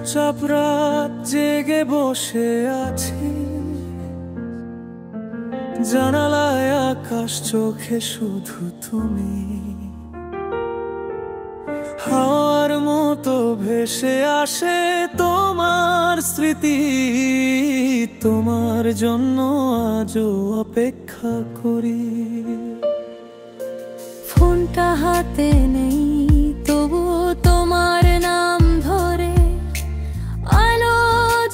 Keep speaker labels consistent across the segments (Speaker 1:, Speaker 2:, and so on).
Speaker 1: চুপচাপ রাত জেগে বসে আছি, জানালায় আকাশ, চোখে শুধু তুমি। হাওয়ার মতো ভেসে আসে তোমার স্মৃতি, তোমার জন্য আজও অপেক্ষা করি।
Speaker 2: ফোনটা হাতে নেই, তবুও তোমার নাম ধরে আলো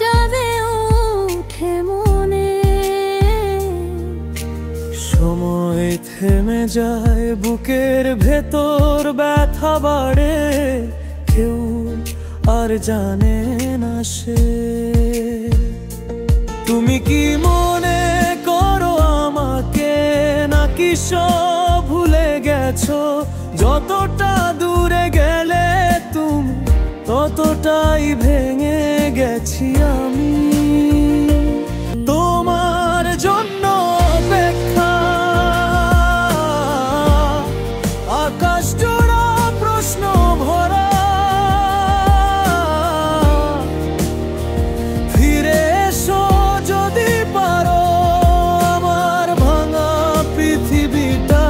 Speaker 2: যাবে উঠে মনে।
Speaker 1: সময় থেমে যায়, বুকের ভেতর ব্যথা বাড়ে, কেউ আর জানে না সে। তুমি কি মনে করো আমাকে, নাকি সব ভুলে গেছো? যতটা দূরে গেলে তুমি, ততটাই ভেঙে গেছি আমি। তোমার জন্য অপেক্ষা, আকাশ জোড়া প্রশ্ন ভরা। ফিরে এসো যদি পারো, আমার ভাঙা পৃথিবীটা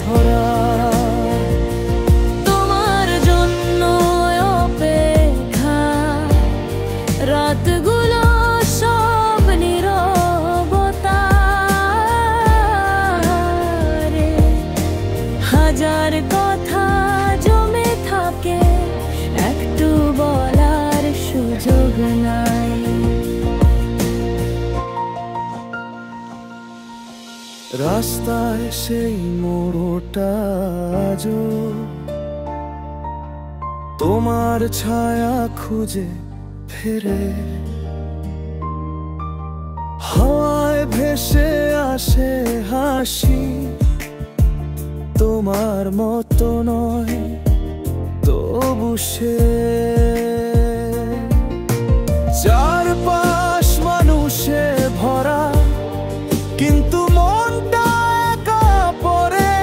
Speaker 1: ধরা।
Speaker 2: তোমার জন্য অপেক্ষা, রাতগুলো সব নীরবতা রে। হাজার কথা জমে থাকে, একটু বলার সুযোগ নাই।
Speaker 1: রাস্তায় সেই মোড়টা আজও তোমার ছায়া খুঁজে ফেরে। হাওয়ায় ভেসে আসে হাসি, তোমার মতো নয় তবু সে। চারপাশ মানুষে ভরা, কিন্তু মনটা একা পড়ে।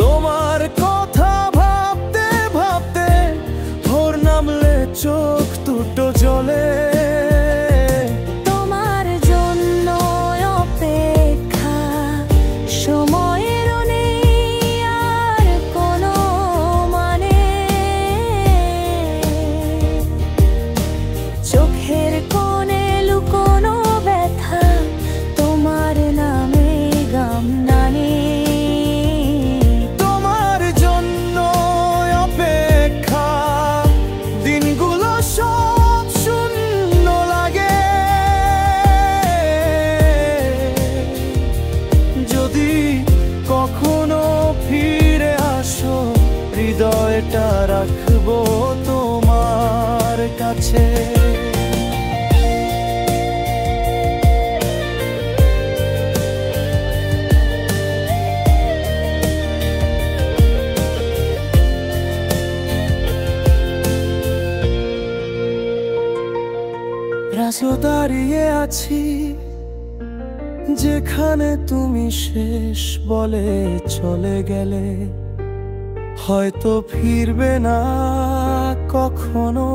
Speaker 1: তোমার কথা ভাবতে ভাবতে ভোর নামলে চোখ দুটো জ্বলে।
Speaker 2: তোমার জন্য অপেক্ষা, সময়ের নেই আর কোনো মানে। চোখের কোণে লুকোনো ব্যথা, তোমার নামে গাম নানে।
Speaker 1: তোমার জন্য অপেক্ষা, দিনগুলো সব শূন্য লাগে। যদি কখনো ফিরে আসো, হৃদয়টা রাখবো তোমার কাছে। রাস্তা দাঁড়িয়ে আছি, যেখানে তুমি শেষ বলে চলে গেলে। হয়তো ফিরবে না কখনো,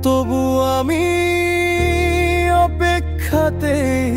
Speaker 1: তবু আমি অপেক্ষাতেই